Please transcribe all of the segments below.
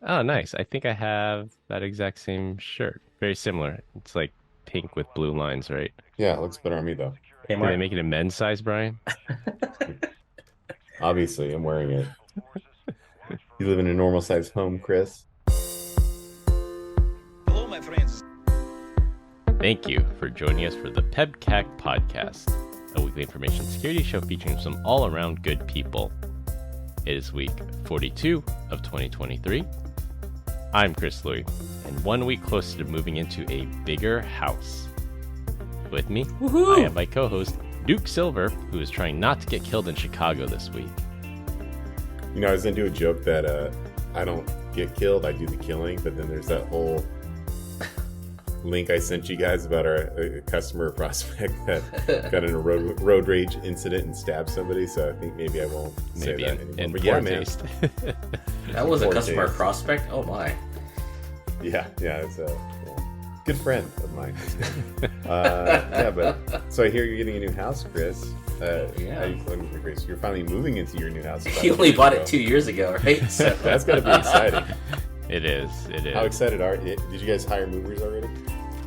Oh, nice. I think I have that exact same shirt. Very similar. It's like pink with blue lines, right? Yeah, it looks better on me though. Did they Kmart. make it a men's size, Brian? Obviously, I'm wearing it. You live in a normal sized home, Chris? Hello, my friends. Thank you for joining us for the PEBCAK Podcast, a weekly information security show featuring some all-around good people. It is week 42 of 2023. I'm Chris Louie, and 1 week closer to moving into a bigger house. With me, I have my co-host, Duke Silver, who is trying not to get killed in Chicago this week. You know, I was gonna do a joke that I don't get killed, I do the killing, but then there's that whole link I sent you guys about our customer prospect that got in a road rage incident and stabbed somebody. So I think maybe I won't say Maybe that in anymore. But poor yeah, man. taste. That was a Poor customer taste. prospect? Oh my. Yeah, it's a good friend of mine. Yeah, but so I hear you're getting a new house, Chris. Yeah. Chris, you're finally moving into your new house. You only bought it 2 years ago, right? So That's got to be exciting. It is. How excited are you? Did you guys hire movers already?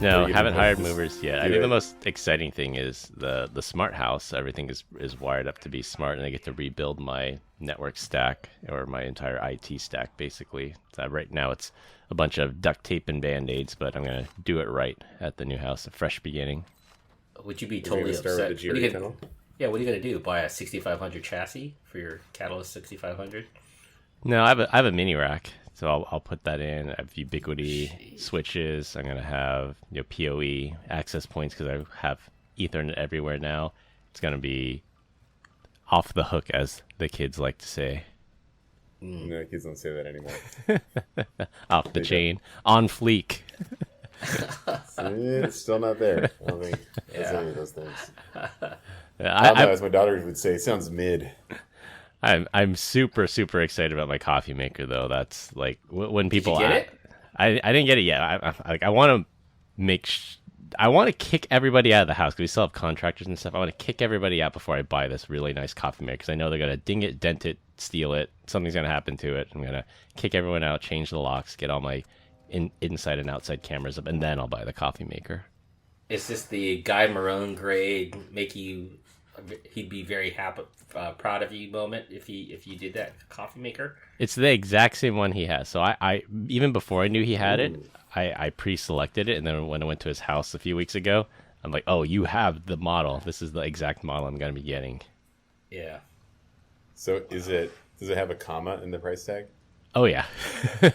No, Or you haven't can hired just movers yet. do I think it? the most exciting thing is the smart house. Everything is wired up to be smart, and I get to rebuild my network stack or my entire IT stack, basically. So right now it's a bunch of duct tape and band-aids, but I'm going to do it right at the new house, a fresh beginning. would you be We're totally gonna start upset? with the What are Jerry you gonna, tunnel. yeah, what are you gonna do? Buy a 6500 chassis for your Catalyst 6500? No, I have a mini rack, so I'll put that in. I have Ubiquity switches. I'm gonna have PoE access points because I have Ethernet everywhere now. It's gonna be off the hook, as the kids like to say. No, kids don't say that anymore. Off the They chain, on fleek. It's still not there. I don't think that's Yeah. any of those things. I I, don't know, I, as my daughter would say, it sounds mid. I'm super excited about my coffee maker though. That's like when people get it? I didn't get it yet. I want to I want to kick everybody out of the house because we still have contractors and stuff. I want to kick everybody out before I buy this really nice coffee maker because I know they're gonna ding it, dent it, steal it. Something's gonna happen to it. I'm gonna kick everyone out, change the locks, get all my inside and outside cameras up, and then I'll buy the coffee maker. Is this the Guy Marone grade? He'd be very happy, proud of you moment if you did that coffee maker. It's the exact same one he has. So I even before I knew he had it, I pre-selected it, and then when I went to his house a few weeks ago, I'm like, oh, you have the model. This is the exact model I'm gonna be getting. Yeah. So does it have a comma in the price tag? Oh yeah. I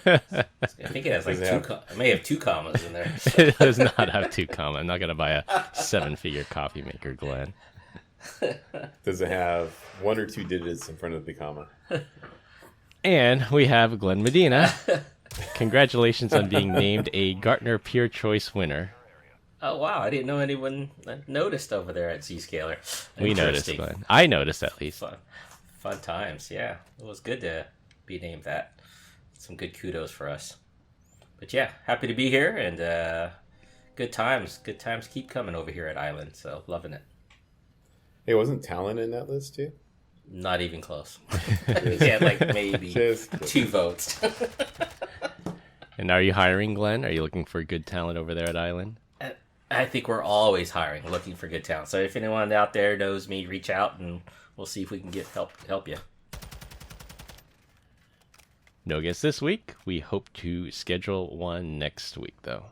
think it has like Does it have- it may have two commas in there. It does not have two comma. I'm not gonna buy a 7-figure coffee maker, Glenn. Does it have one or two digits in front of the comma? And we have Glenn Medina. Congratulations on being named a Gartner Peer Choice winner. Oh wow, I didn't know anyone noticed over there at Zscaler. We noticed, Interesting. Glenn. I noticed at least. Fun times, yeah. It was good to be named that. Some good kudos for us. But yeah, happy to be here and good times. Good times keep coming over here at Island, so loving it. Hey, wasn't Talon in that list too? Not even close. Yeah, like maybe Just kidding. 2 votes. And are you hiring, Glenn? Are you looking for good talent over there at Island? I think we're always hiring, looking for good talent. So if anyone out there knows me, reach out and we'll see if we can get help you. No guests this week. We hope to schedule one next week, though.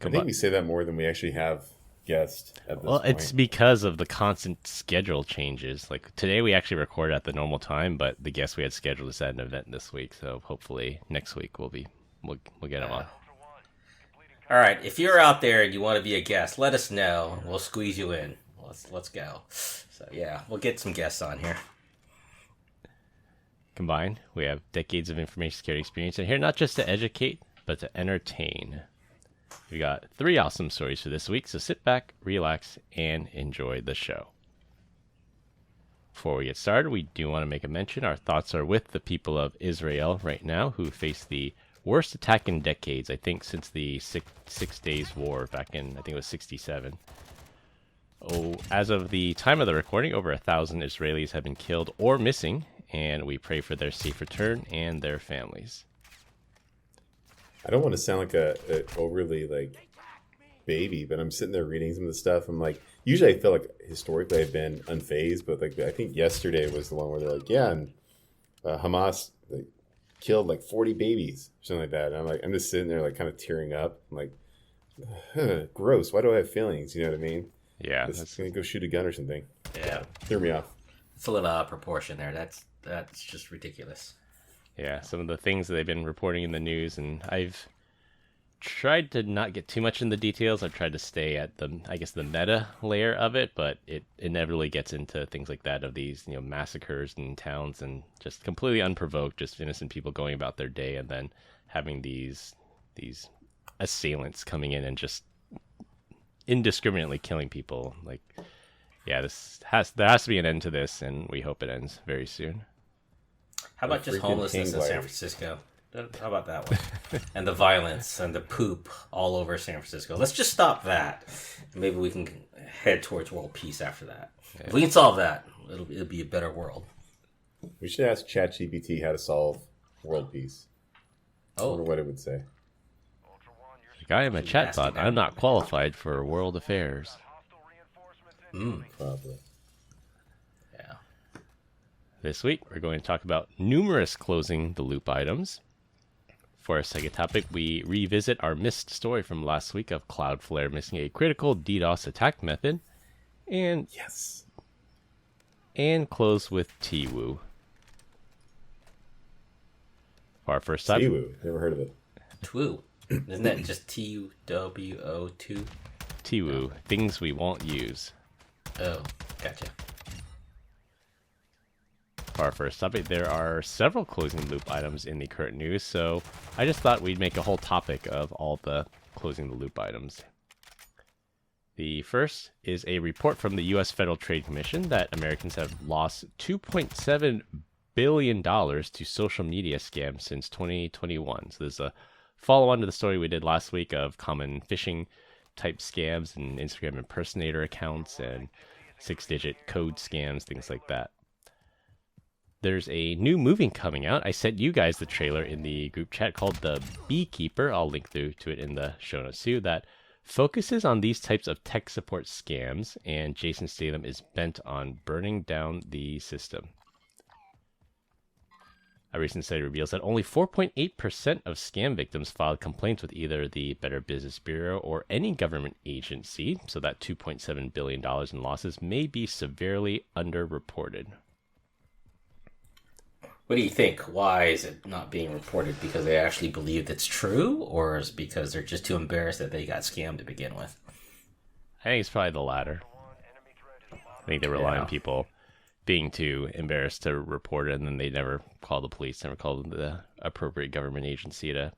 I think we say that more than we actually have guessed at this Well, point. it's because of the constant schedule changes. Like today, we actually recorded at the normal time, but the guest we had scheduled is at an event this week. So hopefully next week we'll get them on. All right, if you're out there and you want to be a guest, let us know. We'll squeeze you in. Let's go. So yeah, we'll get some guests on here. Combined, we have decades of information security experience in here, not just to educate, but to entertain. We got 3 awesome stories for this week, so sit back, relax, and enjoy the show. Before we get started, we do want to make a mention. Our thoughts are with the people of Israel right now who face the worst attack in decades, I think, since the Six Days War back in, I think it was 67. Oh, as of the time of the recording, over 1,000 Israelis have been killed or missing, and we pray for their safe return and their families. I don't want to sound like a overly like baby, but I'm sitting there reading some of the stuff. I'm like, usually I feel like historically I've been unfazed, but like I think yesterday was the one where they're like, yeah, and Hamas like, killed like 40 babies, or something like that. And I'm just sitting there like kind of tearing up. I'm like, gross. Why do I have feelings? You know what I mean? Yeah. Just gonna go shoot a gun or something. Yeah. Threw me off. It's a little out of proportion there. That's just ridiculous. Yeah, some of the things that they've been reporting in the news, and I've tried to not get too much in the details. I've tried to stay at the meta layer of it, but it inevitably gets into things like that of these, massacres in towns and just completely unprovoked, just innocent people going about their day, and then having these assailants coming in and just indiscriminately killing people. Like, yeah, there has to be an end to this, and we hope it ends very soon. How about just homelessness in San Francisco? How about that one? And the violence and the poop all over San Francisco. Let's just stop that. Maybe we can head towards world peace after that. Yeah. If we can solve that, it'll be a better world. We should ask ChatGPT how to solve world peace. Oh. I wonder what it would say. Like, I am a chatbot. I'm not qualified for world affairs. Probably. Yeah. This week, we're going to talk about numerous closing the loop items. For our second topic, we revisit our missed story from last week of Cloudflare missing a critical DDoS attack method, and close with TWU. For our first topic, TWU, never heard of it. TWU, isn't that just TWO2? TWU, things we won't use. Oh, gotcha. For our first topic, there are several closing loop items in the current news, so I just thought we'd make a whole topic of all the closing the loop items. The first is a report from the U.S. Federal Trade Commission that Americans have lost $2.7 billion to social media scams since 2021. So there's a follow-on to the story we did last week of common phishing type scams and Instagram impersonator accounts and 6-digit code scams, things like that. There's a new movie coming out. I sent you guys the trailer in the group chat called The Beekeeper. I'll link to it in the show notes too. That focuses on these types of tech support scams, and Jason Statham is bent on burning down the system. A recent study reveals that only 4.8% of scam victims filed complaints with either the Better Business Bureau or any government agency, so that $2.7 billion in losses may be severely underreported. What do you think? Why is it not being reported? Because they actually believe it's true, or is it because they're just too embarrassed that they got scammed to begin with? I think it's probably the latter. I think they rely on people being too embarrassed to report it, and then they never call the police, never call the appropriate government agency to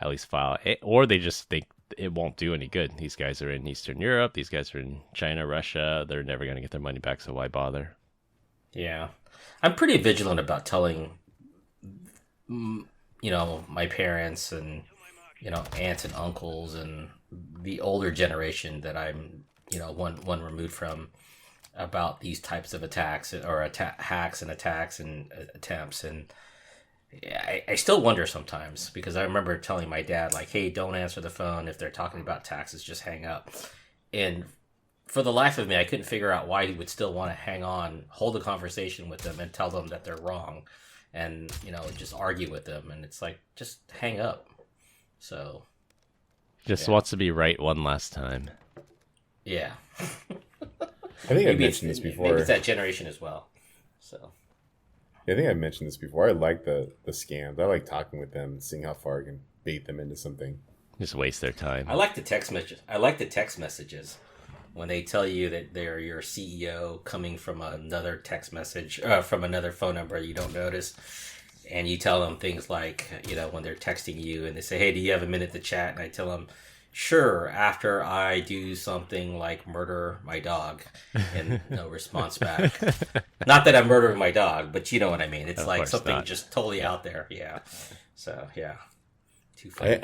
at least file it, or they just think it won't do any good. These guys are in Eastern Europe, these guys are in China, Russia, they're never going to get their money back, so why bother? Yeah. I'm pretty vigilant about telling, my parents and, aunts and uncles and the older generation that I'm, one removed from about these types of attacks or hacks and attacks and attempts. And I still wonder sometimes, because I remember telling my dad, like, hey, don't answer the phone. If they're talking about taxes, just hang up. And for the life of me, I couldn't figure out why he would still want to hang on, hold a conversation with them and tell them that they're wrong and, just argue with them. And it's like, just hang up. So. Just wants to be right one last time. Yeah. I think I mentioned this before. Maybe it's that generation as well. So. Yeah, I think I mentioned this before. I like the scams. I like talking with them, seeing how far I can bait them into something. Just waste their time. I like the text messages. When they tell you that they're your CEO coming from another text message, from another phone number you don't notice, and you tell them things like, when they're texting you and they say, hey, do you have a minute to chat? And I tell them, sure, after I do something like murder my dog, and no response back. Not that I'm murdering my dog, but you know what I mean. It's of like something not. just totally out there. Yeah. So, yeah. Too funny.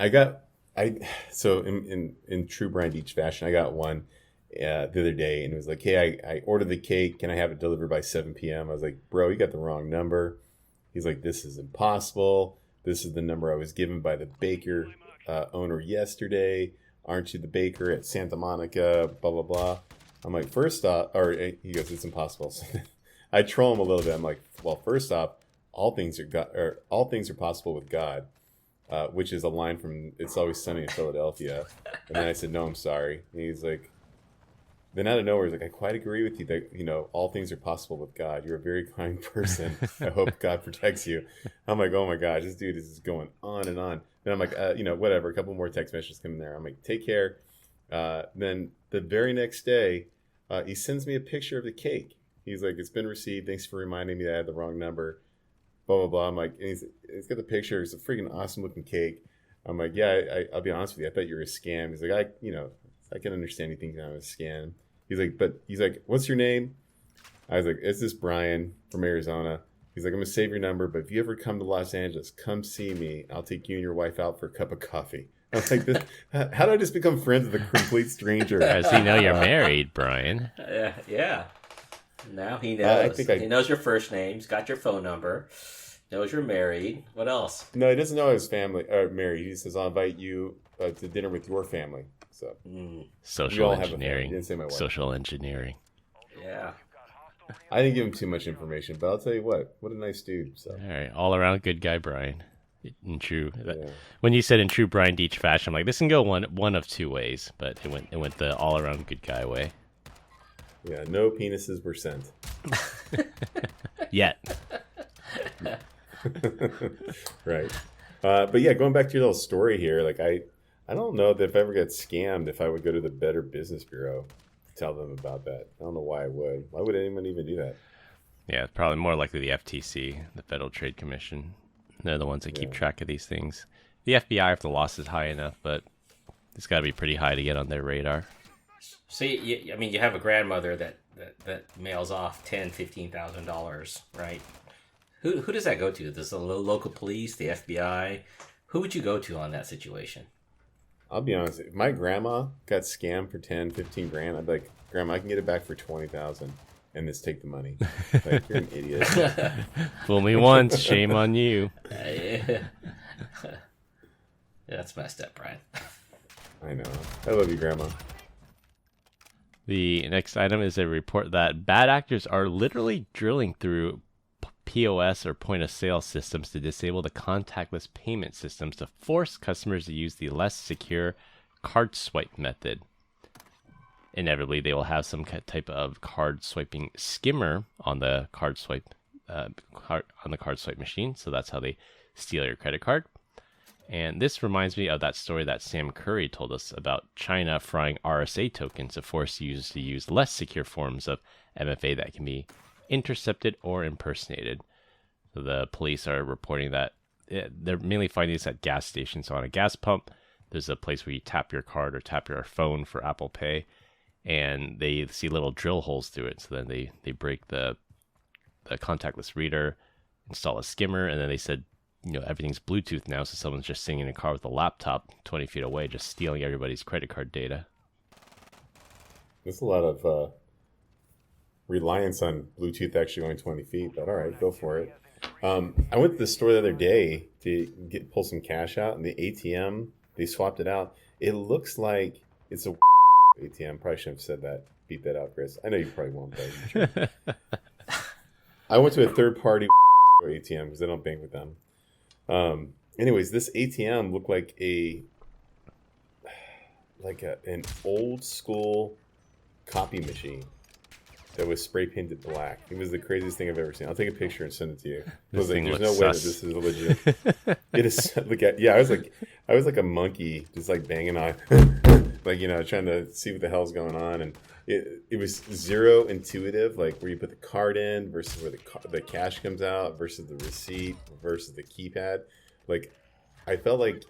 So in true Brian Deach fashion, I got one the other day, and it was like, hey, I ordered the cake. Can I have it delivered by 7 p.m.? I was like, bro, you got the wrong number. He's like, this is impossible. This is the number I was given by the baker owner yesterday. Aren't you the baker at Santa Monica? Blah, blah, blah. I'm like, first off, or he goes, it's impossible. So I troll him a little bit. I'm like, well, first off, all things are possible with God, which is a line from It's Always Sunny in Philadelphia. And then I said, no, I'm sorry. And he's like, then out of nowhere, he's like, I quite agree with you that, you know, all things are possible with God. You're a very kind person. I hope God protects you. I'm like, oh my gosh, this dude is just going on and on. Then I'm like, you know, whatever. A couple more text messages come in there. I'm like, take care. Then the very next day, he sends me a picture of the cake. He's like, it's been received. Thanks for reminding me that I had the wrong number. Blah, blah, blah. I'm like, and he's got the picture. It's a freaking awesome looking cake. I'm like, yeah, I'll be honest with you. I thought you were a scam. He's like, I can understand anything kind of a scam. He's like, what's your name? I was like, it's this Brian from Arizona. He's like, I'm going to save your number, but if you ever come to Los Angeles, come see me. I'll take you and your wife out for a cup of coffee. I was like, how did I just become friends with a complete stranger? Does he know you're married, Brian? Yeah. Now he knows. He knows your first name. He's got your phone number. Knows you're married. What else? No, he doesn't know his family married. He says, I'll invite you to dinner with your family. So Social engineering. Social engineering. Yeah. I didn't give him too much information, but I'll tell you what a nice dude. So. All right, all around good guy, Brian. In true, when you said in true Brian Deitch fashion, I'm like, this can go one of two ways, but it went the all around good guy way. Yeah, no penises were sent. Yet. Right. But yeah, going back to your little story here, like I don't know that if I ever got scammed, if I would go to the Better Business Bureau to tell them about that. I don't know why I would. Why would anyone even do that? Yeah, probably more likely the FTC, the Federal Trade Commission. They're the ones that keep track of these things. The FBI, if the loss is high enough, but it's got to be pretty high to get on their radar. See, you have a grandmother that mails off $10,000-$15,000, right? Who does that go to? Does the local police, the FBI? Who would you go to on that situation? I'll be honest. If my grandma got scammed for 10, 15 grand, I'd be like, Grandma, I can get it back for 20,000. And just take the money. Like, you're an idiot. Fool me once, shame on you. Yeah, that's messed up, Brian. I know. I love you, Grandma. The next item is a report that bad actors are literally drilling through POS or point of sale systems to disable the contactless payment systems to force customers to use the less secure card swipe method. Inevitably, they will have some type of card swiping skimmer on the card swipe machine. So that's how they steal your credit card. And this reminds me of that story that Sam Curry told us about China frying RSA tokens to force users to use less secure forms of MFA that can be intercepted or impersonated. So the police are reporting that they're mainly finding this at gas stations. So on a gas pump, there's a place where you tap your card or tap your phone for Apple Pay. And they see little drill holes through it. So then they break the contactless reader, install a skimmer, and then they said, everything's Bluetooth now, so someone's just sitting in a car with a laptop 20 feet away, just stealing everybody's credit card data. There's a lot of reliance on Bluetooth actually going 20 feet, but all right, go for it. I went to the store the other day to pull some cash out, and the ATM, they swapped it out. It looks like it's a ATM. Probably shouldn't have said that. Beat that out, Chris. I know you probably won't, but sure. I went to a third-party ATM because I don't bank with them. Anyways, this ATM looked like an old school copy machine that was spray painted black. It was the craziest thing I've ever seen. I'll take a picture and send it to you. I was like, there's no way that this is legit. It is I was like a monkey just like banging on like, trying to see what the hell's going on. And it was zero intuitive, like where you put the card in versus where the cash comes out versus the receipt versus the keypad. Like, I felt like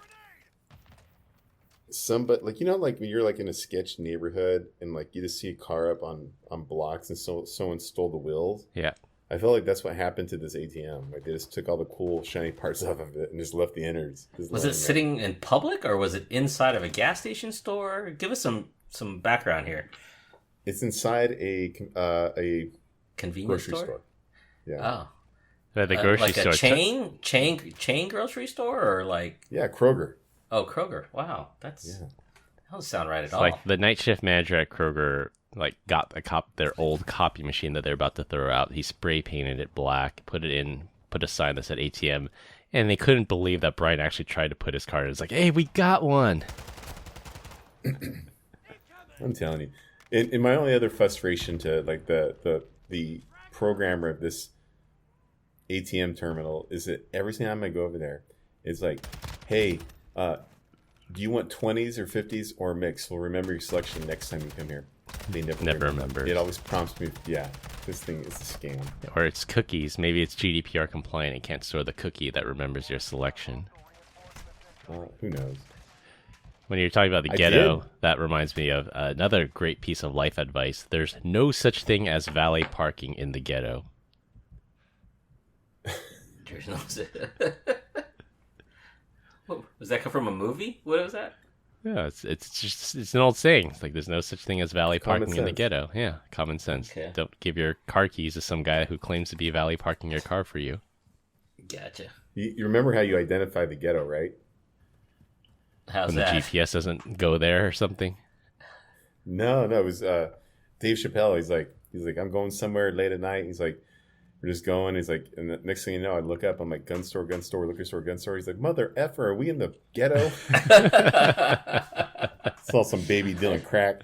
somebody, like, like when you're like in a sketch neighborhood and like you just see a car up on blocks and someone stole the wheels. Yeah. I felt like that's what happened to this ATM. Like they just took all the cool shiny parts off of it and just left the innards. Was it sitting in public or was it inside of a gas station store? Give us some background here. It's inside a convenience grocery store. Yeah. Oh. At the grocery like store. a chain grocery store, or like Kroger. Oh, Kroger. Wow, that doesn't sound right at all. Like the night shift manager at Kroger, like got their old copy machine that they're about to throw out. He spray painted it black, put a sign that said ATM, and they couldn't believe that Brian actually tried to put his card in. It's like, hey, we got one. I'm telling you. In my only other frustration to like the programmer of this ATM terminal is that every time I go over there, it's like, hey, do you want 20s or 50s or mix? We'll remember your selection next time you come here. They never remember. It always prompts me, this thing is a scam. Or it's cookies. Maybe it's GDPR compliant. It can't store the cookie that remembers your selection. Who knows? When you're talking about the ghetto, that reminds me of another great piece of life advice. There's no such thing as valet parking in the ghetto. There's no. Was that come from a movie? What was that? Yeah, it's an old saying. It's like there's no such thing as valet parking in the ghetto. Yeah, common sense. Okay. Don't give your car keys to some guy who claims to be valet parking your car for you. Gotcha. You remember how you identify the ghetto, right? How's when that? The GPS doesn't go there or something? No, it was Dave Chappelle. He's like, I'm going somewhere late at night. He's like, we're just going. He's like, and the next thing you know, I look up. I'm like, gun store, liquor store, gun store. He's like, mother effer, are we in the ghetto? Saw some baby dealing crack.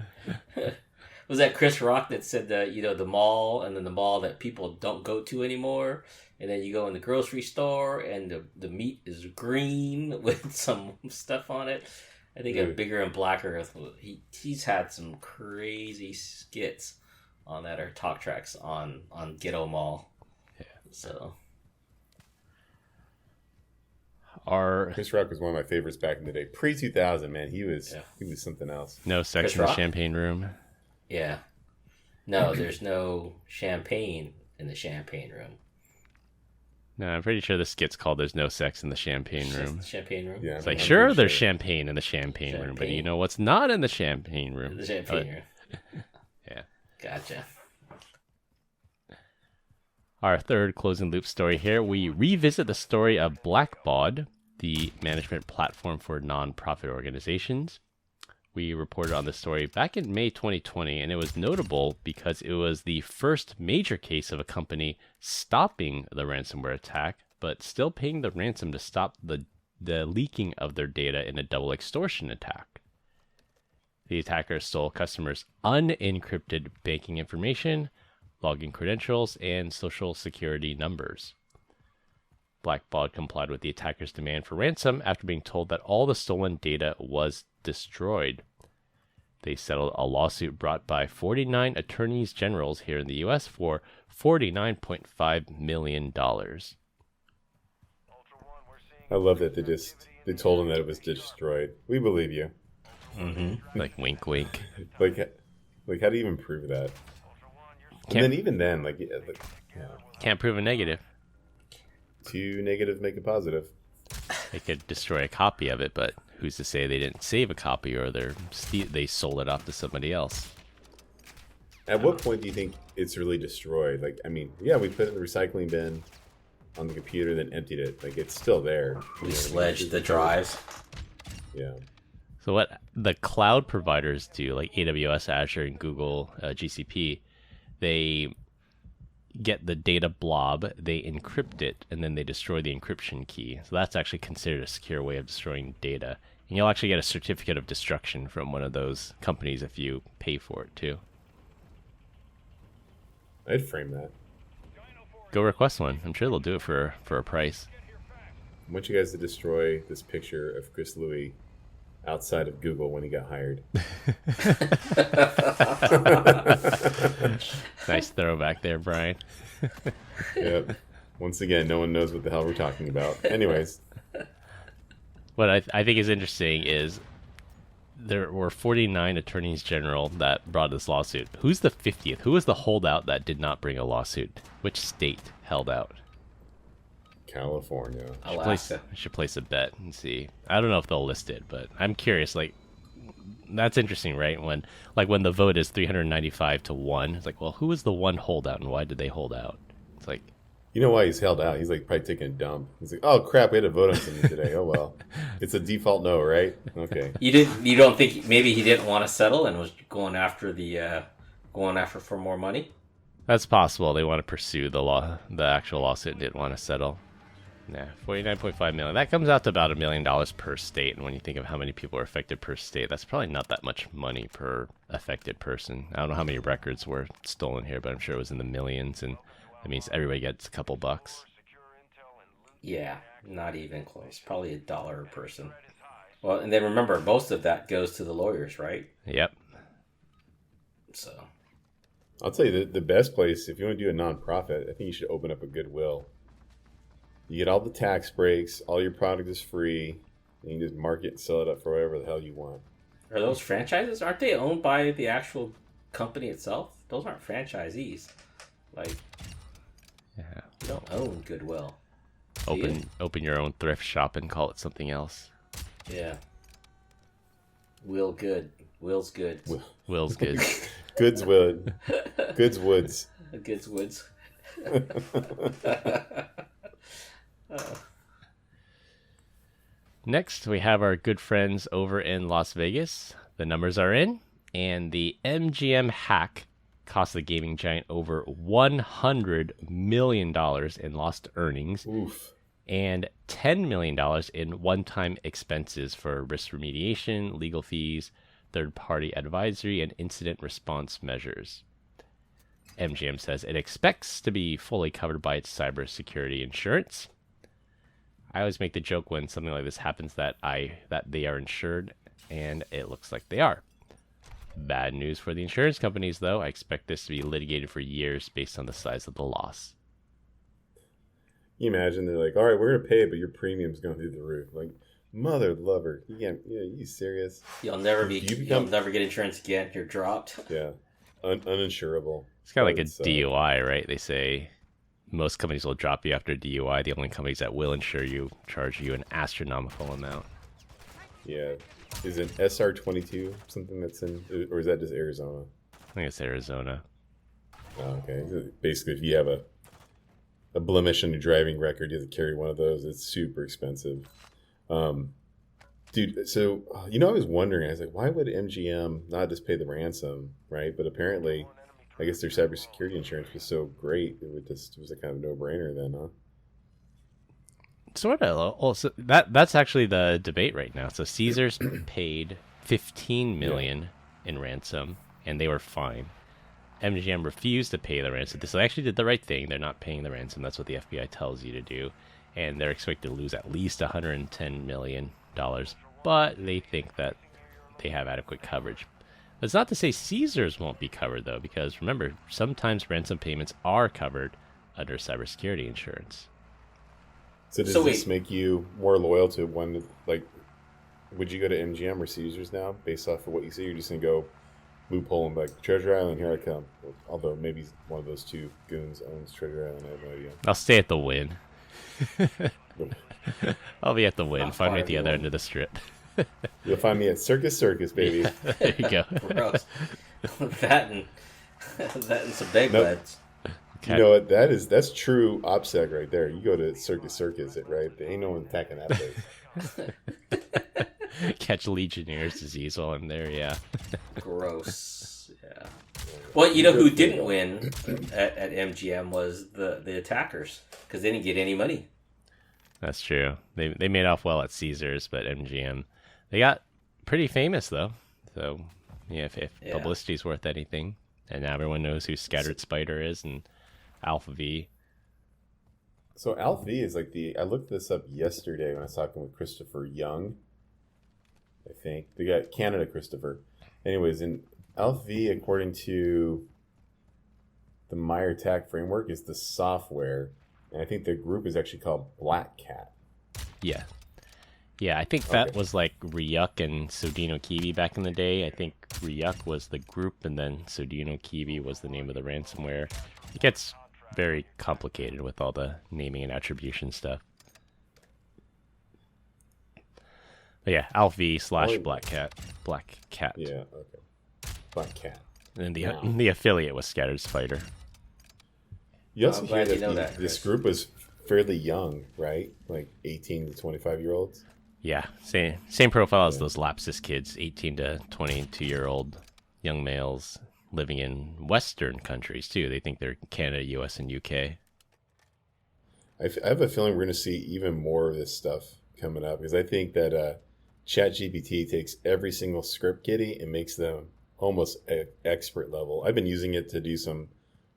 Was that Chris Rock that said that, the mall, and then the mall that people don't go to anymore, and then you go in the grocery store and the meat is green with some stuff on it? I think a Bigger and Blacker, he's had some crazy skits on that, or talk tracks on Ghetto Mall. Yeah. So Chris Rock was one of my favorites back in the day. Pre-2000, man, he was something else. No sex Chris in the Rock? champagne room. Yeah. No, there's no champagne in the champagne room. No, I'm pretty sure the skit's called "There's No Sex in the Champagne Room." Champagne room. Yeah, it's like there's champagne in the champagne room, but you know what's not in the champagne room? The champagne room. Yeah. Gotcha. Our third closing loop story here, we revisit the story of Blackbaud, the management platform for nonprofit organizations. We reported on this story back in May 2020, and it was notable because it was the first major case of a company stopping the ransomware attack, but still paying the ransom to stop the leaking of their data in a double extortion attack. The attackers stole customers' unencrypted banking information, login credentials, and social security numbers. Blackbaud complied with the attackers' demand for ransom after being told that all the stolen data was destroyed. They settled a lawsuit brought by 49 attorneys generals here in the U.S. for $49.5 million. I love that they told them that it was destroyed. We believe you. Mm-hmm. Like wink, wink. like how do you even prove that? And then even then, can't prove a negative. Two negatives make a positive. They could destroy a copy of it, but who's to say they didn't save a copy or they sold it off to somebody else? At what point do you think it's really destroyed? We put it in the recycling bin on the computer, then emptied it. It's still there. We sledged the drives. Yeah. So what the cloud providers do, like AWS, Azure, and Google, GCP, they get the data blob, they encrypt it, and then they destroy the encryption key. So that's actually considered a secure way of destroying data. And you'll actually get a certificate of destruction from one of those companies if you pay for it too. I'd frame that. Go request one. I'm sure they'll do it for a price. I want you guys to destroy this picture of Chris Louis outside of Google when he got hired. Nice throwback there, Brian. Yep. Once again, no one knows what the hell we're talking about. Anyways. What I think is interesting is there were 49 attorneys general that brought this lawsuit. Who's the 50th? Who was the holdout that did not bring a lawsuit? Which state held out? California. I should place a bet and see. I don't know if they'll list it, but I'm curious. That's interesting, right? When the vote is 395 to 1, it's like, well, who was the one holdout and why did they hold out? It's like, You know why he's held out? He's like probably taking a dump. He's like, oh crap, we had to vote on something today. Oh well, it's a default no, right? Okay. You don't think maybe he didn't want to settle and was going after for more money? That's possible. They want to pursue the actual lawsuit. Didn't want to settle. Yeah, $49.5 million. That comes out to about $1 million per state. And when you think of how many people are affected per state, that's probably not that much money per affected person. I don't know how many records were stolen here, but I'm sure it was in the millions, and that means everybody gets a couple bucks. Yeah, not even close. Probably $1 a person. Well, and then remember, most of that goes to the lawyers, right? Yep. So, I'll tell you the best place if you want to do a nonprofit. I think you should open up a Goodwill. You get all the tax breaks, all your product is free, and you can just market and sell it up for whatever the hell you want. Are those franchises? Aren't they owned by the actual company itself? Those aren't franchisees. Like, yeah, you don't own Goodwill. Open your own thrift shop and call it something else. Yeah. Will's good. Will's good. Goodswood. Goodswoods. Goodswoods. Next, we have our good friends over in Las Vegas. The numbers are in, and the MGM hack cost the gaming giant over $100 million in lost earnings. Oof. And $10 million in one-time expenses for risk remediation, legal fees, third-party advisory, and incident response measures. MGM says it expects to be fully covered by its cybersecurity insurance. I always make the joke when something like this happens that they are insured, and it looks like they are. Bad news for the insurance companies, though. I expect this to be litigated for years based on the size of the loss. You imagine they're like, all right, we're going to pay it, but your premium's going through the roof. Like, mother lover. You serious? You'll never get insurance again. You're dropped. Yeah. Uninsurable. It's kind of like a DUI, right? They say most companies will drop you after DUI. The only companies that will insure you charge you an astronomical amount. Yeah. Is it SR22 something that's in, or is that just Arizona? I think it's Arizona. Oh, okay. Basically, if you have a blemish on your driving record, you have to carry one of those. It's super expensive. Dude, so, I was wondering, I was like, why would MGM not just pay the ransom, right? But apparently, I guess their cybersecurity insurance was so great, it was a kind of no-brainer then, huh? Sort of. Also, that's actually the debate right now. So Caesars paid $15 million in ransom, and they were fine. MGM refused to pay the ransom. So they actually did the right thing. They're not paying the ransom. That's what the FBI tells you to do. And they're expected to lose at least $110 million. But they think that they have adequate coverage. That's not to say Caesars won't be covered, though, because remember, sometimes ransom payments are covered under cybersecurity insurance. So does this make you more loyal to one? Like, would you go to MGM or Caesars now, based off of what you see? You're just gonna go loophole and be like, Treasure Island, here I come. Although maybe one of those two goons owns Treasure Island, I have no idea. I'll stay at the Wynn. I'll be at the Wynn. Find me at the other end of the strip. You'll find me at Circus, baby. Yeah, there you go. Gross. that and some big beds. You know what? That's true OPSEC right there. You go to Circus, right? There ain't no one attacking that place. Catch Legionnaire's disease while I'm there, yeah. Gross. Yeah. Well, you know who didn't win at MGM was the attackers, because they didn't get any money. That's true. They made off well at Caesars, but MGM, they got pretty famous though. So yeah, if publicity's worth anything, and now everyone knows who Scattered Spider is and Alpha V. So Alpha V is like I looked this up yesterday when I was talking with Christopher Young. I think they got Canada Christopher. Anyways, in Alpha V, according to the Meyer Attack framework, is the software. And I think the group is actually called BlackCat. Yeah. Yeah, I think that was like Ryuk and Sodino Kiwi back in the day. I think Ryuk was the group, and then Sodino Kiwi was the name of the ransomware. It gets very complicated with all the naming and attribution stuff. But yeah, AlphaV/BlackCat. BlackCat. Yeah, okay. BlackCat. And the affiliate was Scattered Spider. You also I'm hear glad you that know that, this Chris. group was fairly young, right? Like 18 to 25-year-olds. Yeah, same profile as Yeah. those Lapsus kids, 18 to 22-year-old young males living in Western countries too. They think they're Canada, US, and UK. I have a feeling we're going to see even more of this stuff coming up because I think that ChatGPT takes every single script kiddie and makes them almost expert level. I've been using it to do some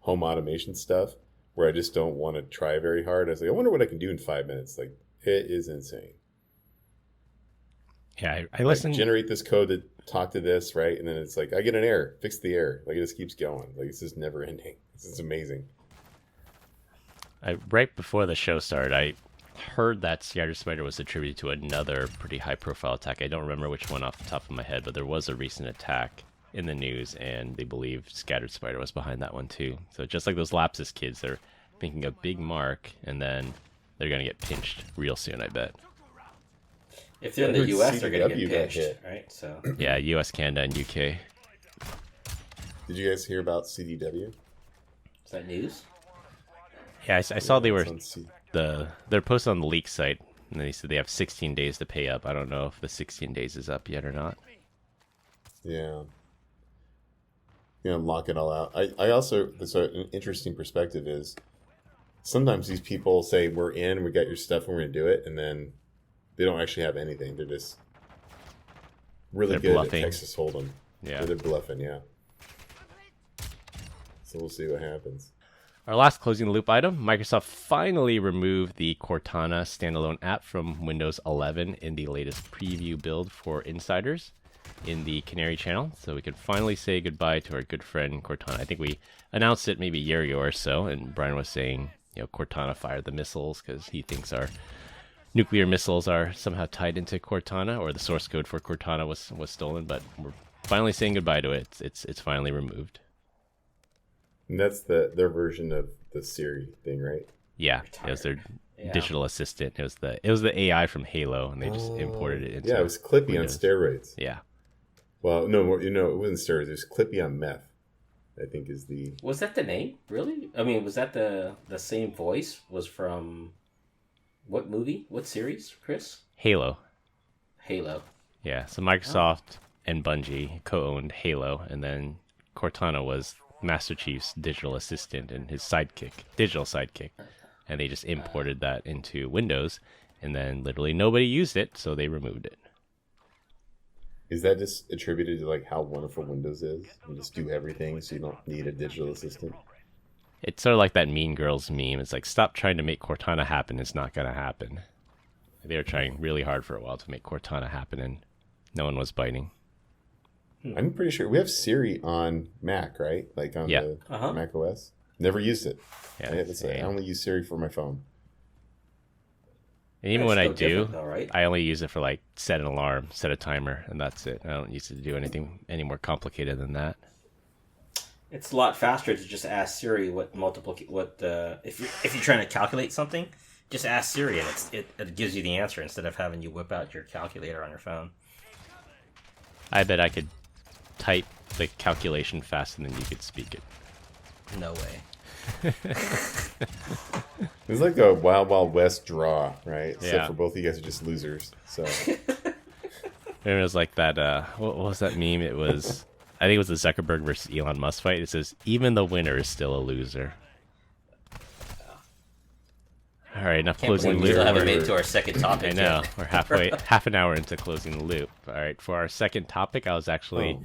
home automation stuff where I just don't want to try very hard. I was like, I wonder what I can do in 5 minutes. Like, it is insane. Yeah, I Like, listen. generate this code to talk to this, right? And then it's like, I get an error, fix the error. Like, it just keeps going. Like, it's just never ending. This is amazing. Right before the show started, I heard that Scattered Spider was attributed to another pretty high-profile attack. I don't remember which one off the top of my head, but there was a recent attack in the news, and they believe Scattered Spider was behind that one too. So just like those Lapsus kids, they're making a big mark, and then they're gonna get pinched real soon, I bet. If they're in I the heard US, they're going to CDW get got pinched, hit. right? So Yeah, US, Canada, and UK. Did you guys hear about CDW? is that news? Yeah, I saw they were It's on C- they're posted on the leak site, and they said they have 16 days to pay up. I don't know if the 16 days is up yet or not. Yeah. Lock it all out. I also, so an interesting perspective is sometimes these people say, we're in, we got your stuff, and we're going to do it. And then they don't actually have anything. They're just really They're good bluffing. at Texas Hold'em. Yeah. They're bluffing, yeah. So we'll see what happens. Our last closing the loop item, Microsoft finally removed the Cortana standalone app from Windows 11 in the latest preview build for insiders in the Canary channel. So we can finally say goodbye to our good friend Cortana. I think we announced it maybe a year ago or so, and Brian was saying, Cortana fired the missiles because he thinks our nuclear missiles are somehow tied into Cortana, or the source code for Cortana was stolen, but we're finally saying goodbye to it. It's finally removed. And that's their version of the Siri thing, right? Yeah, it was their Yeah. digital assistant. It was the AI from Halo, and they just imported it into Yeah, it was Clippy Windows. on steroids. Yeah. Well, no, it wasn't steroids. It was Clippy on meth, I think is the... Was that the name? Really? I mean, was that the same voice? Was from what movie? What series, Chris? Halo. Halo. Yeah, so Microsoft and Bungie co-owned Halo, and then Cortana was Master Chief's digital assistant and his digital sidekick. And they just imported that into Windows, and then literally nobody used it, so they removed it. Is that just attributed to like how wonderful Windows is? You just do everything so you don't need a digital assistant? It's sort of like that Mean Girls meme. It's like, stop trying to make Cortana happen. It's not going to happen. They were trying really hard for a while to make Cortana happen, and no one was biting. I'm pretty sure we have Siri on Mac, right? Like on Yeah. the Uh-huh. Mac OS. Never used it. Yeah, I have to say, I same. only use Siri for my phone. And even That's when I still do, different though, right? I only use it for like set an alarm, set a timer, and that's it. I don't use it to do anything any more complicated than that. It's a lot faster to just ask Siri if you're trying to calculate something, just ask Siri and it gives you the answer instead of having you whip out your calculator on your phone. I bet I could type the calculation faster than you could speak it. No way. It's like a Wild Wild West draw, right? Except Yeah. for both of you guys are just losers. So It was like that, what was that meme? I think it was the Zuckerberg versus Elon Musk fight. It says, even the winner is still a loser. All right, enough Can't closing believe the we still loop. haven't made it to our second topic I know, yet. we're half an hour into closing the loop. All right, for our second topic, I was actually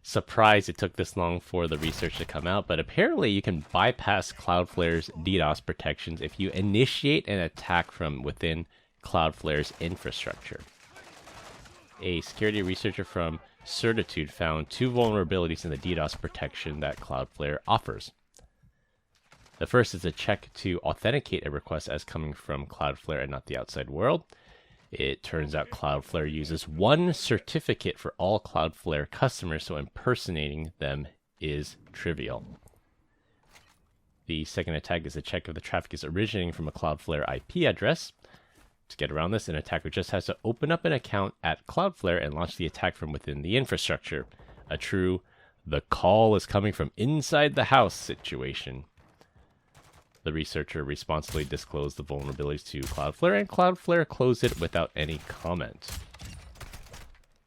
surprised it took this long for the research to come out, but apparently you can bypass Cloudflare's DDoS protections if you initiate an attack from within Cloudflare's infrastructure. A security researcher from Certitude found 2 vulnerabilities in the DDoS protection that Cloudflare offers. The first is a check to authenticate a request as coming from Cloudflare and not the outside world. It turns out Cloudflare uses one certificate for all Cloudflare customers, so impersonating them is trivial. The second attack is a check if the traffic is originating from a Cloudflare IP address. To get around this, an attacker just has to open up an account at Cloudflare and launch the attack from within the infrastructure. A true, the call is coming from inside the house situation. the researcher responsibly disclosed the vulnerabilities to Cloudflare, and Cloudflare closed it without any comment.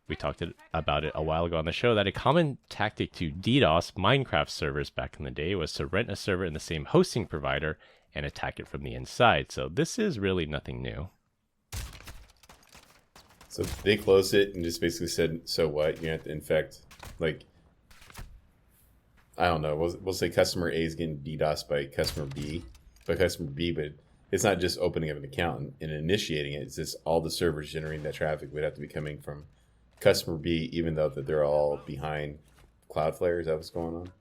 We talked about it a while ago on the show that a common tactic to DDoS Minecraft servers back in the day was to rent a server in the same hosting provider and attack it from the inside. So this is really nothing new. So they closed it and just basically said, so what? You have to infect, like, I don't know. We'll say customer A is getting DDoS by customer B, but it's not just opening up an account and initiating it. It's just all the servers generating that traffic would have to be coming from customer B, even though that they're all behind Cloudflare. Is that what's going on?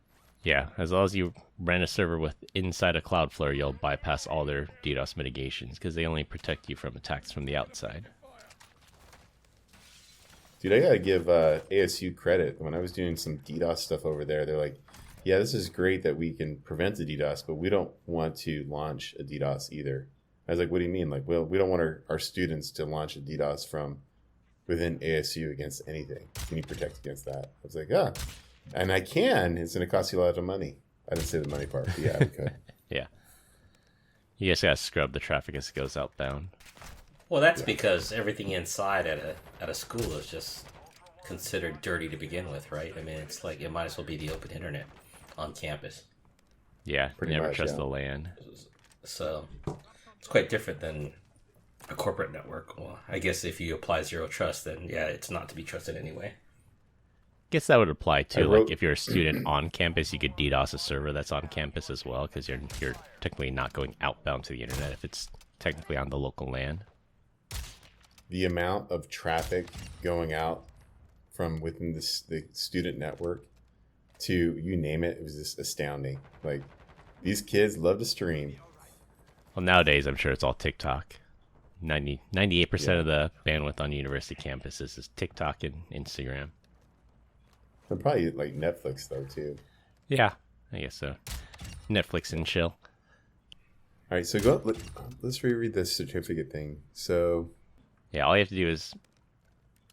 Yeah, as long as you rent a server with inside of Cloudflare, you'll bypass all their DDoS mitigations because they only protect you from attacks from the outside. Dude, I gotta give ASU credit. When I was doing some DDoS stuff over there, they're like, yeah, this is great that we can prevent the DDoS, but we don't want to launch a DDoS either. I was like, what do you mean? Like, well, we don't want our students to launch a DDoS from within ASU against anything. Can you protect against that? I was like, and I can. It's going to cost you a lot of money. I didn't say the money part, but yeah, we could. Yeah. You just got to scrub the traffic as it goes outbound. Well, that's because everything inside at a school is just considered dirty to begin with, right? I mean, it's like it might as well be the open internet on campus. Yeah, Pretty never much, trust yeah. the LAN. So it's quite different than a corporate network. Well, I guess if you apply zero trust, then yeah, it's not to be trusted anyway. Guess that would apply too. Like if you're a student on campus, you could DDoS a server that's on campus as well, because you're technically not going outbound to the internet if it's technically on the local LAN. The amount of traffic going out from within the student network to you name it, it was just astounding. Like, these kids love to stream. Well, nowadays I'm sure it's all TikTok. 98% of the bandwidth on university campuses is TikTok and Instagram. And probably like Netflix though too. Yeah, I guess so. Netflix and chill. All right, so let's reread the certificate thing. So yeah, all you have to do is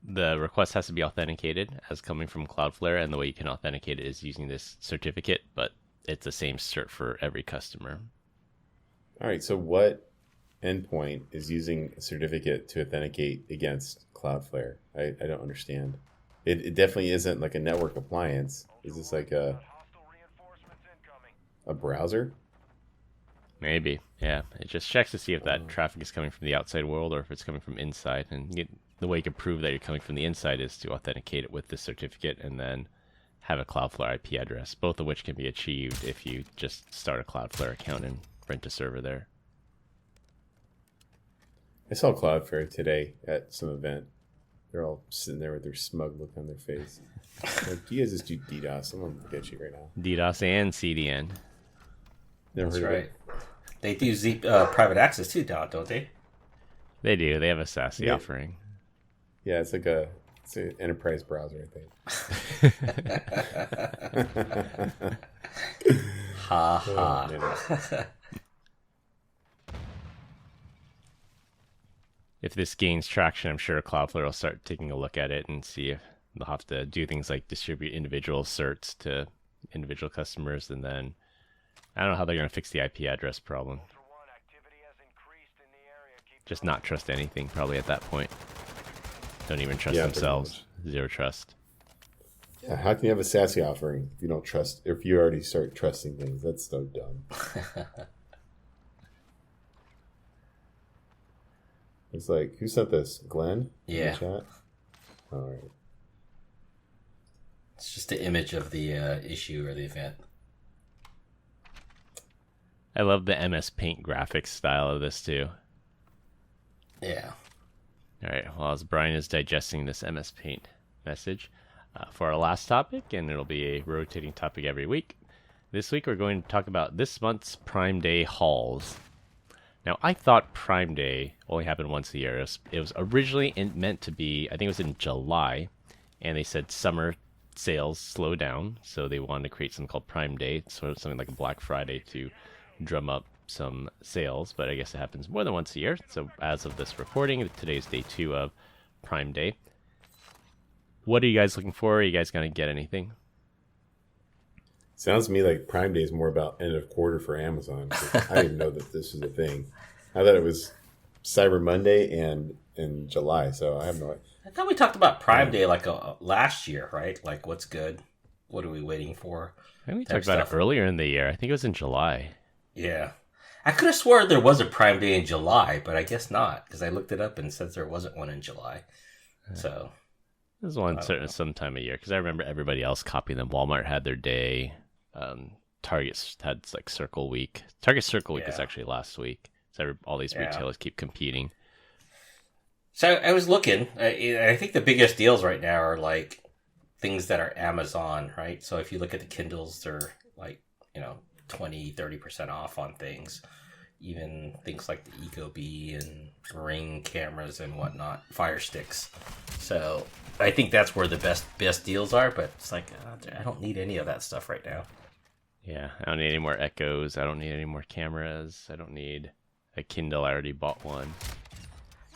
the request has to be authenticated as coming from Cloudflare, and the way you can authenticate it is using this certificate, but it's the same cert for every customer. all right, so what endpoint is using a certificate to authenticate against Cloudflare? I don't understand. It definitely isn't like a network appliance. Is this like a browser? Maybe, yeah. It just checks to see if that traffic is coming from the outside world or if it's coming from inside. And the way you can prove that you're coming from the inside is to authenticate it with this certificate and then have a Cloudflare IP address, both of which can be achieved if you just start a Cloudflare account and rent a server there. I saw Cloudflare today at some event. They're all sitting there with their smug look on their face. Like, you guys just do DDoS. I'm going to look at you right now. DDoS and CDN. Never That's heard right. They do private access too, don't they? They do. They have a SASE offering. Yeah, it's like it's an enterprise browser, I think. Ha ha. Man. If this gains traction, I'm sure Cloudflare will start taking a look at it and see if they'll have to do things like distribute individual certs to individual customers, and then I don't know how they're going to fix the IP address problem. Just not trust anything probably at that point. Don't even trust themselves. Zero trust. Yeah, how can you have a SASE offering if you don't trust? If you already start trusting things, that's so dumb. It's like, who sent this? Glenn? Yeah. In the chat? All right. It's just the image of the issue or the event. I love the MS Paint graphics style of this too. Yeah. All right, well, as Brian is digesting this MS Paint message for our last topic, and it'll be a rotating topic every week. This week we're going to talk about this month's Prime Day hauls. Now, I thought Prime Day only happened once a year. It was originally meant to be, I think it was in July, and they said summer sales slow down, so they wanted to create something called Prime Day, sort of something like a Black Friday to drum up some sales, but I guess it happens more than once a year. So as of this recording, today's day 2 of Prime Day. What are you guys looking for? Are you guys going to get anything? Sounds to me like Prime Day is more about end of quarter for Amazon. 'Cause I didn't even know that this was a thing. I thought it was Cyber Monday and in July, so I have no idea. I thought we talked about Prime Day like last year, right? Like, what's good? What are we waiting for? I think we talked about it earlier in the year. I think it was in July. Yeah. I could have sworn there was a Prime Day in July, but I guess not, because I looked it up and it says there wasn't one in July. So there's one certain some time of year, because I remember everybody else copying them. Walmart had their day. Target had like Circle Week. Target Circle Week was actually last week. So all these retailers keep competing. So I was looking. I think the biggest deals right now are like things that are Amazon, right? So if you look at the Kindles, they're like, 20-30% off on things. Even things like the Ecobee and Ring cameras and whatnot, Fire Sticks. So I think that's where the best deals are, but it's like, I don't need any of that stuff right now. Yeah, I don't need any more Echoes. I don't need any more cameras. I don't need a Kindle. I already bought one.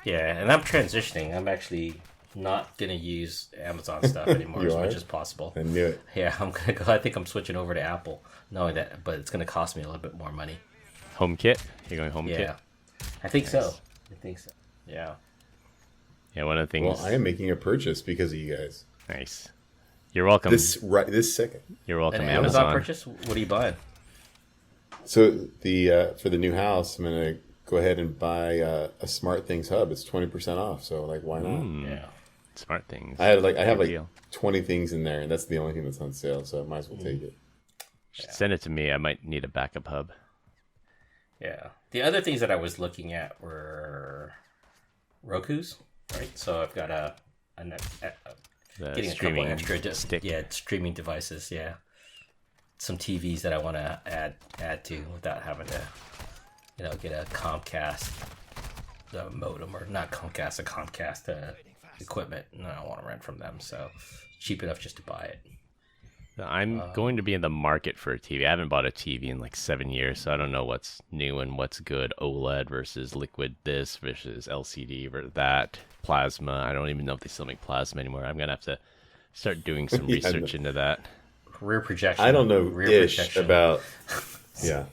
Yeah, and I'm transitioning. I'm actually not going to use Amazon stuff anymore as much as possible. I knew it. Yeah, I'm going to go. I think I'm switching over to Apple, knowing that, but it's going to cost me a little bit more money. HomeKit? You're going HomeKit? Yeah, I think so. Yeah. Yeah, one of the things. Well, I am making a purchase because of you guys. Nice. You're welcome. This second. You're welcome, An Amazon. purchase? What are you buying? So for the new house, I'm gonna go ahead and buy a Smart Things hub. It's 20% off. So like, why not? Yeah. Smart Things. I have like deal. 20 things in there, and that's the only thing that's on sale. So I might as well take it. Send it to me. I might need a backup hub. Yeah. The other things that I was looking at were Roku's, right? So I've got getting a couple extra streaming devices. Yeah, some TVs that I want to add to without having to, get a Comcast modem, or not Comcast, a Comcast equipment. And I don't want to rent from them, so cheap enough just to buy it. I'm going to be in the market for a TV. I haven't bought a TV in like 7 years, so I don't know what's new and what's good. OLED versus liquid this versus LCD versus that. Plasma. I don't even know if they still make plasma anymore. I'm going to have to start doing some research into that. Rear projection. I don't know about... Yeah.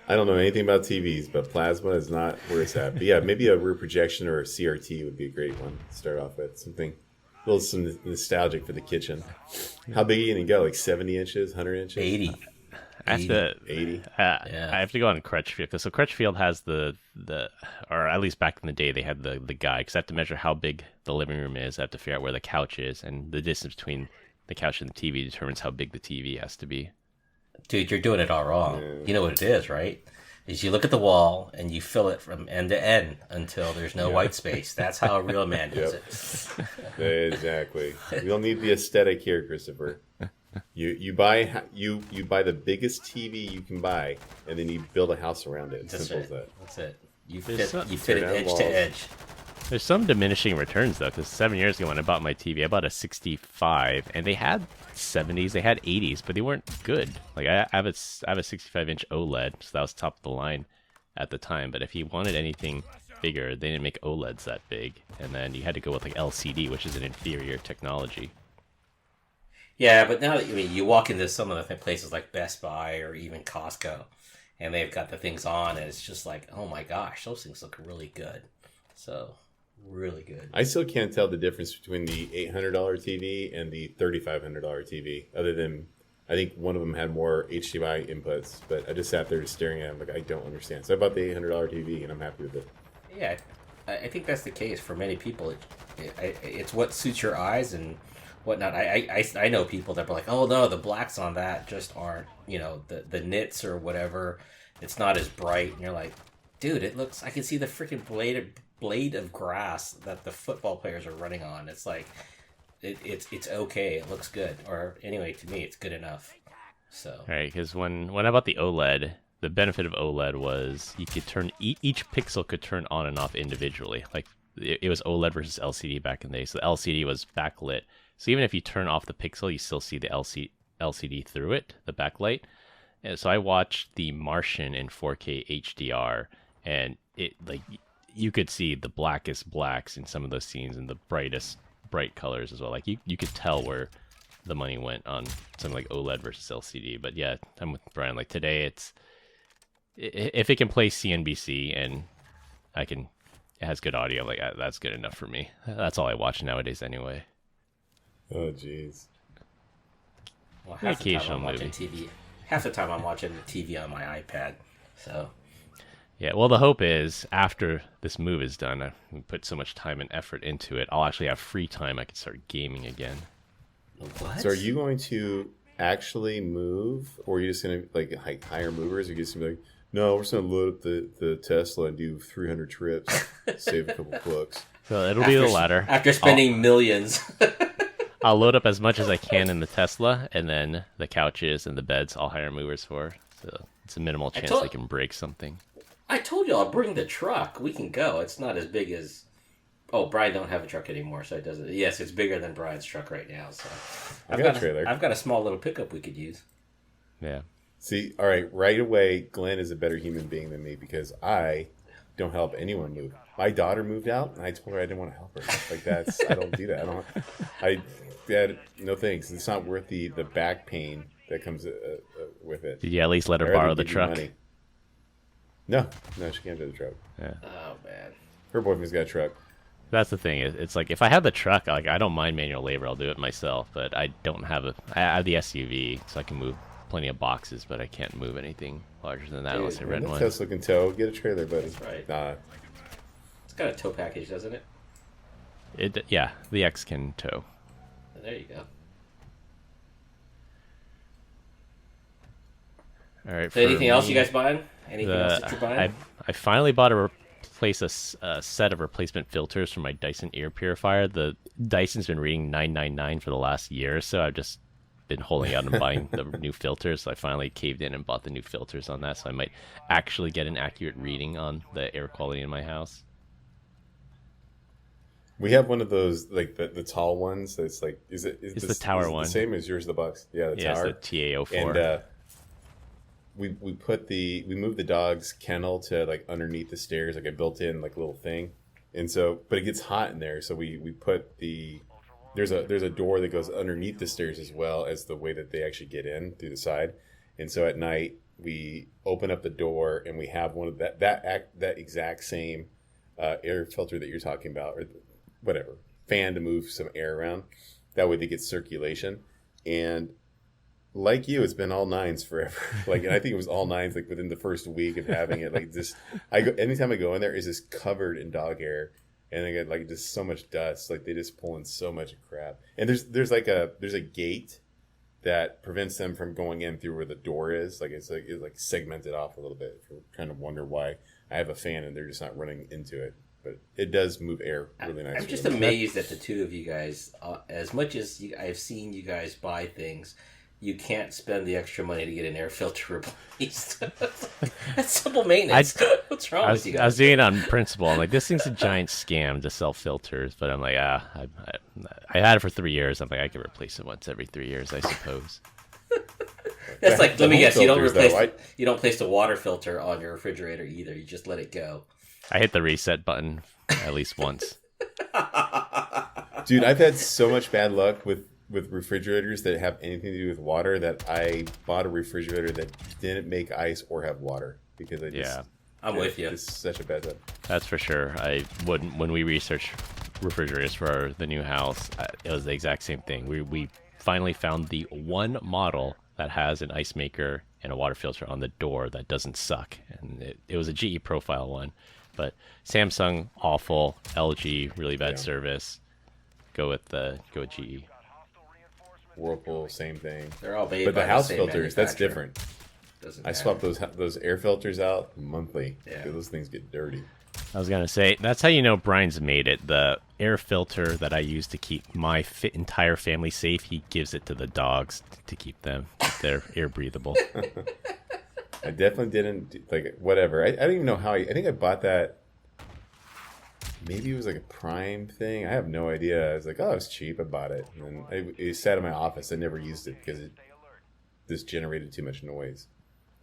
I don't know anything about TVs, but plasma is not where it's at. But yeah, maybe a rear projection or a CRT would be a great one to start off with. Something... A little some nostalgic for the kitchen. How big are you going to go? Like 70 inches, 100 inches? 80. I have to 80. I have to go on Crutchfield. So Crutchfield has the or at least back in the day they had the guide, because I have to measure how big the living room is. I have to figure out where the couch is, and the distance between the couch and the TV determines how big the TV has to be. Dude, you're doing it all wrong. Yeah. You know what it is, right? Is you look at the wall and you fill it from end to end until there's no white space. That's how a real man does it. Exactly. We don't need the aesthetic here, Christopher. You buy the biggest TV you can buy, and then you build a house around it. Simple as that. That's it. You fit it edge to edge. There's some diminishing returns though, because 7 years ago when I bought my TV, I bought a 65, and they had 70s, they had 80s, but they weren't good. Like I have a 65-inch OLED, so that was top of the line at the time. But if you wanted anything bigger, they didn't make OLEDs that big, and then you had to go with like LCD, which is an inferior technology. Yeah, but now you walk into some of the places like Best Buy or even Costco, and they've got the things on, and it's just like, oh my gosh, those things look really good. So. Really good. I still can't tell the difference between the $800 TV and the $3,500 TV, other than I think one of them had more HDMI inputs, but I just sat there just staring at them like I don't understand. So I bought the $800 TV and I'm happy with it. Yeah, I think that's the case for many people. It's what suits your eyes and whatnot. I know people that are like, oh no, the blacks on that just aren't, the nits or whatever. It's not as bright, and you're like, dude, it looks. I can see the freaking blade of grass that the football players are running on. It's like it's okay, it looks good, or anyway, to me it's good enough. So right, because when I bought the OLED, the benefit of OLED was you could turn each pixel could turn on and off individually. Like it was OLED versus LCD back in the day, so the LCD was backlit, so even if you turn off the pixel, you still see the LCD through it, the backlight. And so I watched The Martian in 4K HDR, and it like you could see the blackest blacks in some of those scenes and the brightest bright colors as well. Like you could tell where the money went on something like OLED versus LCD. But yeah, I'm with Brian. Like today, if it can play CNBC and it has good audio, like that's good enough for me. That's all I watch nowadays anyway. Oh jeez. Well, half the time I'm watching TV. Half the time I'm watching TV on my iPad. So. Yeah, well, the hope is after this move is done, I put so much time and effort into it, I'll actually have free time. I can start gaming again. What? So are you going to actually move, or are you just going to like hire movers? Or are you just going to be like, no, we're just going to load up the Tesla and do 300 trips, save a couple bucks. So it'll be the latter. After spending millions. I'll load up as much as I can in the Tesla, and then the couches and the beds I'll hire movers for. So it's a minimal chance they can break something. I told you I'll bring the truck. We can go. It's not as big as... Oh, Brian don't have a truck anymore, so it doesn't... Yes, it's bigger than Brian's truck right now. So I've got a trailer. I've got a small little pickup we could use. Yeah. See, all right away, Glenn is a better human being than me because I don't help anyone move. My daughter moved out, and I told her I didn't want to help her. Like I don't do that. Dad, no thanks. It's not worth the back pain that comes with it. Did you at least let her borrow the truck? Money. No, she can't do the truck. Yeah. Oh man. Her boyfriend's got a truck. That's the thing. It's like if I had the truck, like I don't mind manual labor. I'll do it myself. But I don't have I have the SUV, so I can move plenty of boxes, but I can't move anything larger than that unless I rent one. Tesla can tow. Get a trailer, buddy. That's right. Nah. It's got a tow package, doesn't it? Yeah, the X can tow. There you go. All right. So anything else you guys buying? Anything else that you're buying? I finally bought a set of replacement filters for my Dyson air purifier. The Dyson's been reading 999 for the last year or so. I've just been holding out and buying the new filters. So I finally caved in and bought the new filters on that. So I might actually get an accurate reading on the air quality in my house. We have one of those, like the tall ones. That's like, it's the tower one. The same as yours, the box. Yeah, the tower. It's the TA04. And we moved the dog's kennel to like underneath the stairs, like a built-in like little thing. And so, but it gets hot in there, so we put there's a door that goes underneath the stairs as well as the way that they actually get in through the side. And so at night we open up the door and we have one of that exact same air filter that you're talking about, or whatever, fan to move some air around. That way they get circulation. And like you, it's been all nines forever. Like, and I think it was all nines like within the first week of having it. Like, just anytime I go in there, it's just covered in dog hair, and I get like just so much dust. Like they just pull in so much crap. And there's a gate that prevents them from going in through where the door is. Like it's segmented off a little bit. If you kind of wonder why I have a fan and they're just not running into it. But it does move air really nice. I'm just amazed at the two of you guys. As much as I've seen you guys buy things, you can't spend the extra money to get an air filter replaced. That's simple maintenance. What's wrong with you guys? I was doing it on principle. I'm like, this thing's a giant scam to sell filters. But I'm like, I had it for 3 years. I'm like, I could replace it once every 3 years, I suppose. That's like, let me guess, you don't place the water filter on your refrigerator either. You just let it go. I hit the reset button at least once. Dude, I've had so much bad luck with refrigerators that have anything to do with water that I bought a refrigerator that didn't make ice or have water because I'm with you. It's such a bad time. That's for sure. When we researched refrigerators for the new house, it was the exact same thing. We finally found the one model that has an ice maker and a water filter on the door that doesn't suck, and it was a GE profile one. But Samsung, awful. LG, really bad service. Go with GE. Whirlpool, same thing. They're all made but by the house same filters, that's different. I swap matter. those air filters out monthly. Yeah. Those things get dirty. I was going to say, that's how you know Brian's made it. The air filter that I use to keep my entire family safe, he gives it to the dogs to keep their air breathable. I definitely didn't, whatever. I don't even know how I think I bought that. Maybe it was like a Prime thing. I have no idea. I was like, oh, it was cheap. I bought it. And then it sat in my office. I never used it because this generated too much noise.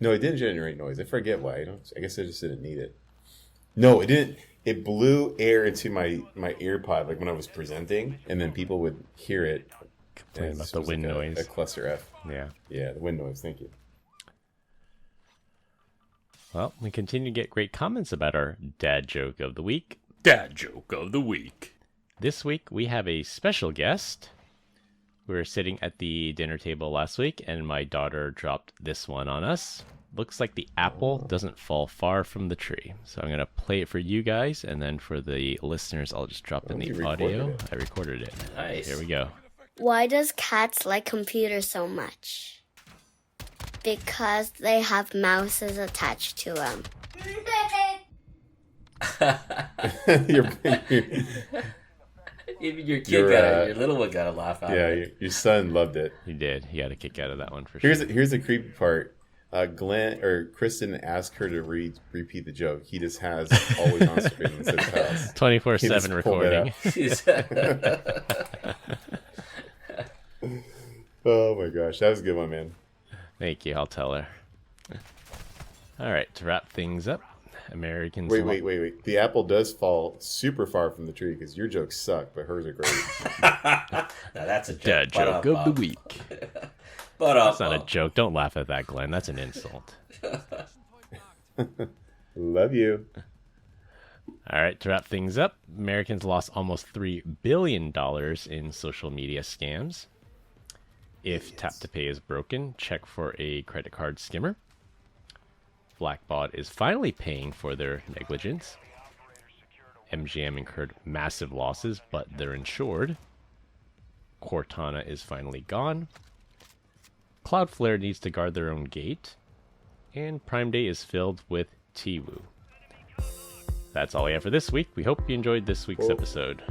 No, it didn't generate noise. I forget why. I guess I just didn't need it. No, it didn't. It blew air into my ear pod like when I was presenting, and then people would hear it Complain about this the was wind like noise. A cluster F. Yeah. Yeah, the wind noise. Thank you. Well, we continue to get great comments about our dad joke of the week. Dad joke of the week. This week, we have a special guest. We were sitting at the dinner table last week, and my daughter dropped this one on us. Looks like the apple doesn't fall far from the tree. So I'm going to play it for you guys, and then for the listeners, I'll just drop in the audio. I recorded it. Nice. Here we go. Why does cats like computers so much? Because they have mouses attached to them. Even your kid your little one got a laugh out of it. Your son loved it. He did. He had a kick out of that one for sure. Here's the creepy part. Glenn or Kristen asked her to repeat the joke. He just has always on screen instead of house. 24/7 recording. Oh my gosh, that was a good one, man. Thank you. I'll tell her. All right, to wrap things up, Americans. Wait. The apple does fall super far from the tree because your jokes suck, but hers are great. Now that's a joke. Dad joke of the week. That's not a joke. Don't laugh at that, Glenn. That's an insult. Love you. All right, to wrap things up, Americans lost almost $3 billion in social media scams. If Tap to Pay is broken, check for a credit card skimmer. Blackbaud is finally paying for their negligence. MGM incurred massive losses, but they're insured. Cortana is finally gone. CloudFlare needs to guard their own gate. And Prime Day is filled with Tiwu. That's all we have for this week. We hope you enjoyed this week's episode.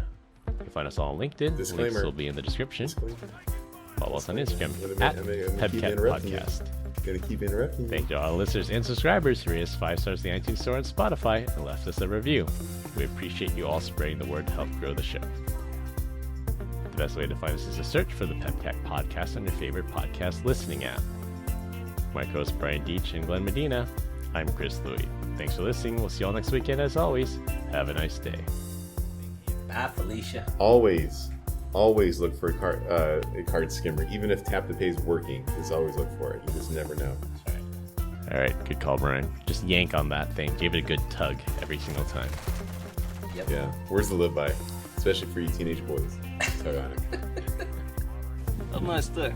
You can find us all on LinkedIn. Disclaimer. Links will be in the description. Follow us on Instagram at keep PEBCAK interrupting Podcast. Gonna keep interrupting you. Thank you to all listeners and subscribers who rated us 5 stars in the iTunes Store and Spotify and left us a review. We appreciate you all spreading the word to help grow the show. The best way to find us is to search for the PEBCAK Podcast on your favorite podcast listening app. My co-hosts Brian Deitch and Glenn Medina. I'm Chris Louie. Thanks for listening. We'll see you all next weekend. As always, have a nice day. Bye, Felicia. Always look for a card skimmer. Even if Tap to Pay is working, just always look for it. You just never know. All right, good call, Brian. Just yank on that thing. Give it a good tug every single time. Yep. Yeah. Where's the live by? Especially for you teenage boys. Tug on it. Have a nice day.